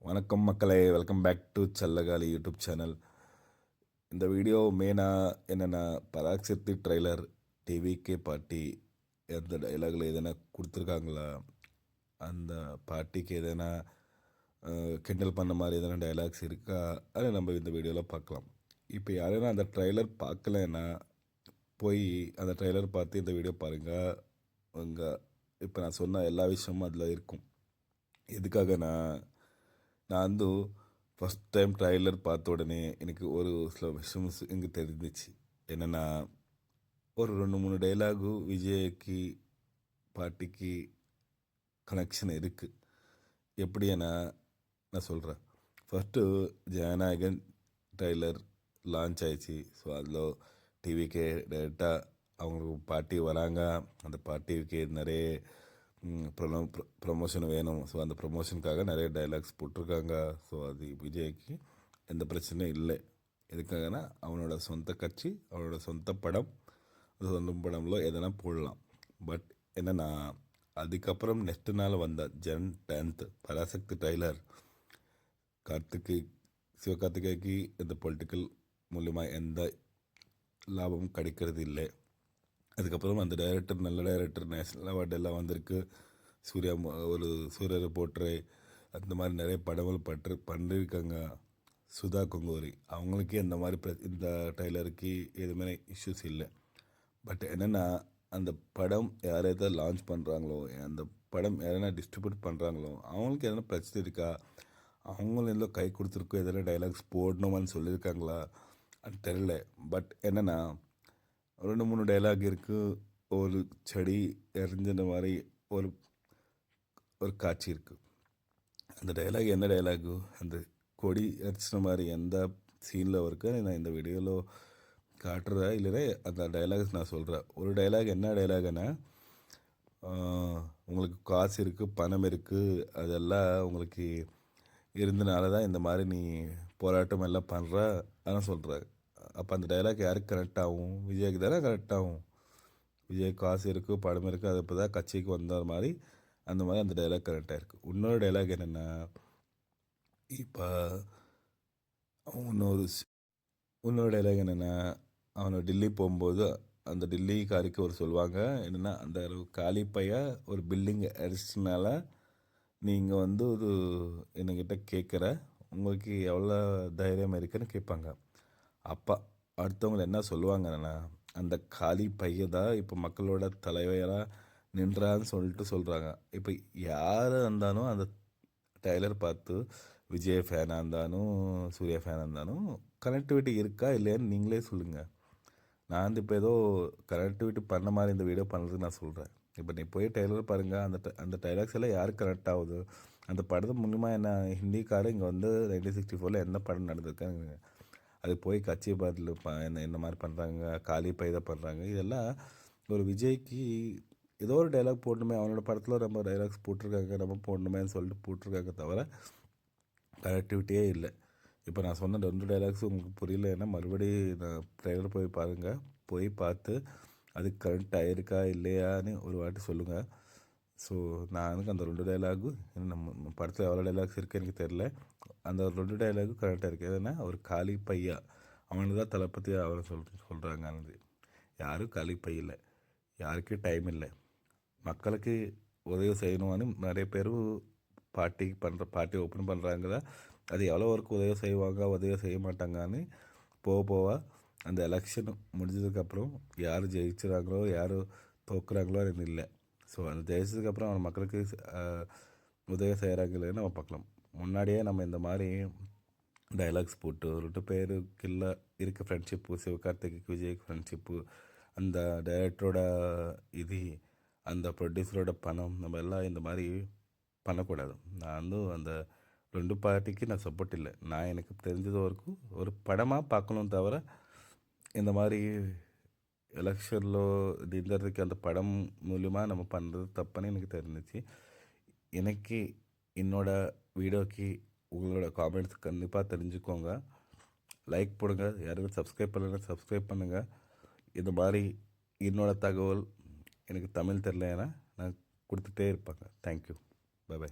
வணக்கம் மக்களே, welcome back to சல்லகாலி யூடியூப் சேனல். இந்த வீடியோ மெயினாக என்னென்னா, பராக் சக்தி ட்ரெய்லர் டிவிகே பாட்டி எந்த டைலாகில் எதனா கொடுத்துருக்காங்களா, அந்த பாட்டிக்கு எதனா கிண்டல் பண்ண மாதிரி எதனா டைலாக்ஸ் இருக்கா, அதை நம்ம இந்த வீடியோவில் பார்க்கலாம். இப்போ யாரும் அந்த ட்ரெய்லர் பார்க்கலன்னா போய் அந்த ட்ரெய்லர் பார்த்து இந்த வீடியோ பாருங்கள். உங்கள் இப்போ நான் சொன்ன எல்லா விஷயமும் அதில் இருக்கும். எதுக்காக நான் ஃபஸ்ட் டைம் ட்ரைலர் பார்த்த உடனே எனக்கு ஒரு சில விஷயம் இங்கே தெரிஞ்சிச்சு. என்னென்னா, ஒரு 2-3 டைலாகு விஜய்க்கு பாட்டிக்கு கனெக்ஷன் இருக்குது. எப்படின்னா நான் சொல்கிறேன். ஃபஸ்ட்டு ஜனநாயகன் ட்ரைலர் லான்ச் ஆயிடுச்சு. ஸோ அதில் டிவிக்கே டேரெக்டாக அவங்களுக்கு பாட்டி வராங்க. அந்த பாட்டிக்கு நிறைய ப்ரொமோஷன் வேணும். ஸோ அந்த ப்ரொமோஷனுக்காக நிறைய டைலாக்ஸ் போட்டிருக்காங்க. ஸோ அது விஜய்க்கு எந்த பிரச்சனையும் இல்லை. எதுக்காகனா அவனோட சொந்த கட்சி, அவனோட சொந்த படம், சொந்த படம்ல எதனா போடலாம். பட் என்னென்னா, அதுக்கப்புறம் நெக்ஸ்ட் நாள் வந்த Jan 10th பராசக்தி ட்ரைலர் சிவகார்த்திகேக்கு இந்த பொலிட்டிக்கல் மூலிமா எந்த லாபமும் கிடைக்கிறது இல்லை. அதுக்கப்புறம் அந்த டைரக்டர் நல்ல டைரக்டர், நேஷ்னல் அவார்டு எல்லாம் வந்திருக்கு. சூர்யா ரிப்போர்ட்ரு, அந்த மாதிரி நிறைய படங்கள் பண்ணியிருக்காங்க. சுதா கொங்கோரி அவங்களுக்கு இந்த மாதிரி இந்த ட்ரைலருக்கு எதுவுமே இஷ்யூஸ் இல்லை. பட் என்னென்னா, அந்த படம் யாரையாவது லான்ச் பண்ணுறாங்களோ, அந்த படம் யாரைனா டிஸ்ட்ரிபியூட் பண்ணுறாங்களோ, அவங்களுக்கு எதனா பிரச்சனை இருக்கா, அவங்களும் எதோ கை கொடுத்துருக்கோ, எதனா டைலாக்ஸ் போடணுமான்னு சொல்லியிருக்காங்களா அது தெரியல. பட் என்னென்னா, 2-3 டைலாக் இருக்குது. ஒரு செடி எரிஞ்சின மாதிரி ஒரு காட்சி இருக்குது. அந்த டைலாக் என்ன டைலாகு, அந்த கொடி எரிச்சின மாதிரி எந்த சீனில் இருக்கு நான் இந்த வீடியோவில் காட்டுறதா இல்லைன்னா அந்த டைலாக்ஸ் நான் சொல்கிறேன். ஒரு டைலாக் என்ன டைலாக்னா, உங்களுக்கு காசு இருக்குது, பணம் இருக்குது, அதெல்லாம் உங்களுக்கு இருந்தனால தான் இந்த மாதிரி நீ போராட்டம் எல்லாம் பண்ணுற அதான் சொல்கிறேன். அப்போ அந்த டைலாக் யாருக்கு கனெக்ட் ஆகும்? விஜய்க்கு தானே கனெக்ட் ஆகும். விஜய் காசு இருக்குது, படம் இருக்குது, அது இப்போ தான் கட்சிக்கு வந்த மாதிரி அந்த மாதிரி அந்த டைலாக் கனெக்ட் ஆகிருக்கு. இன்னொரு டைலாக் என்னென்னா, இப்போ இன்னொரு டைலாக் என்னென்னா, அவனை டெல்லி போகும்போது அந்த டெல்லிக்காரிக்கு ஒரு சொல்லுவாங்க என்னென்னா, அந்த காலி பைய ஒரு பில்டிங் அடிச்சதுனால நீங்கள் ஒரு என்கிட்ட கேட்குற, உங்களுக்கு எவ்வளோ தைரியம் இருக்குன்னு கேட்பாங்க. அப்போ அடுத்தவங்க என்ன சொல்லுவாங்கன்னா, அந்த காலி பைய தான் இப்போ மக்களோட தலைவராக நின்றான்னு சொல்கிறாங்க. இப்போ யார் இருந்தாலும் அந்த ட்ரைலர் பார்த்து விஜய் ஃபேனாக இருந்தாலும் சூர்யா ஃபேனாக இருந்தாலும் கனெக்டிவிட்டி இருக்கா இல்லையான்னு நீங்களே சொல்லுங்கள். நான் இப்போ ஏதோ கனெக்டிவிட்டி பண்ண மாதிரி இந்த வீடியோ பண்ணுறதுக்கு நான் சொல்கிறேன். இப்போ நீ போய் ட்ரைலர் பாருங்கள். அந்த டைலாக்ஸ் எல்லாம் யாருக்கு கனெக்ட் ஆகுது, அந்த படத்து மூலிமா என்ன ஹிந்திக்காரர் இங்கே 1964 என்ன படம் நடந்திருக்காங்க, அது போய் கட்சி பாட்டில் என்ன மாதிரி பண்ணுறாங்க, காலி பைதை பண்ணுறாங்க. இதெல்லாம் ஒரு விஜய்க்கு ஏதோ ஒரு டைலாக் போடணுமே, அவனோட படத்தில் ரொம்ப டைலாக்ஸ் போட்டிருக்காங்க, நம்ம போடணுமேன்னு சொல்லிட்டு போட்டிருக்காங்க, தவிர கனெக்டிவிட்டியே இல்லை. இப்போ நான் சொன்ன 2 டைலாக்ஸ் உங்களுக்கு புரியலன்னா மறுபடியும் நான் ட்ரைலர் போய் பாருங்கள். போய் பார்த்து அது கனெக்ட் ஆகிருக்கா இல்லையான்னு ஒரு வாட்டி சொல்லுங்கள். ஸோ நான் அந்த 2 டைலாகு நம்ம படத்தில் எவ்வளோ டைலாக்ஸ் இருக்குது எனக்கு தெரில, அந்த 2 டைலாகும் கரெக்டாக இருக்குது. எதுனா ஒரு காலி பையா அவனுக்கு தான் தளபதி அவரை சொல்கிறாங்க. யாரும் காலி பை இல்லை, யாருக்கும் டைம் இல்லை. மக்களுக்கு உதவி செய்யணும்னு நிறைய பேர் பார்ட்டி ஓப்பன் பண்ணுறாங்க. அது எவ்வளோ ஒர்க்கு உதவி செய்வாங்க, உதவி செய்ய மாட்டாங்கன்னு போக அந்த எலெக்ஷன் முடிஞ்சதுக்கப்புறம் யார் ஜெயிச்சுறாங்களோ யார் தோக்குறாங்களோ அது இல்லை. ஸோ அந்த ஜெயிச்சதுக்கப்புறம் அவன் மக்களுக்கு உதவி செய்கிறாங்களேன்னு நம்ம பார்க்கலாம். முன்னாடியே நம்ம இந்த மாதிரி டைலாக்ஸ் போட்டு 2 பேருக்குள்ள இருக்க ஃப்ரெண்ட்ஷிப்பு, சிவகார்த்திகேக்கு விஜய்க்கு ஃப்ரெண்ட்ஷிப்பு, அந்த டைரக்டரோட அந்த ப்ரொடியூசரோட பணம், நம்ம எல்லாம் இந்த மாதிரி பண்ணக்கூடாது. நான் அந்த 2 பார்ட்டிக்கு நான் சப்போர்ட் இல்லை. நான் எனக்கு தெரிஞ்சது வரைக்கும் ஒரு படமாக பார்க்கணும், தவிர இந்த மாதிரி எலெக்ஷனில் நின்றதுக்கு அந்த படம் மூலிமா நம்ம பண்ணுறது தப்புன்னு எனக்கு தெரிஞ்சிச்சு. எனக்கு என்னோடய வீடியோக்கு உங்களோட காமெண்ட்ஸ் கண்டிப்பாக தெரிஞ்சுக்கோங்க. லைக் போடுங்க. யாரும் சப்ஸ்கிரைப் பண்ணலைன்னா சப்ஸ்கிரைப் பண்ணுங்கள். இந்த மாதிரி என்னோடய தகவல் எனக்கு தமிழ் தெரியலன்னா நான் கொடுத்துட்டே இருப்பாங்க. தேங்க்யூ. பை.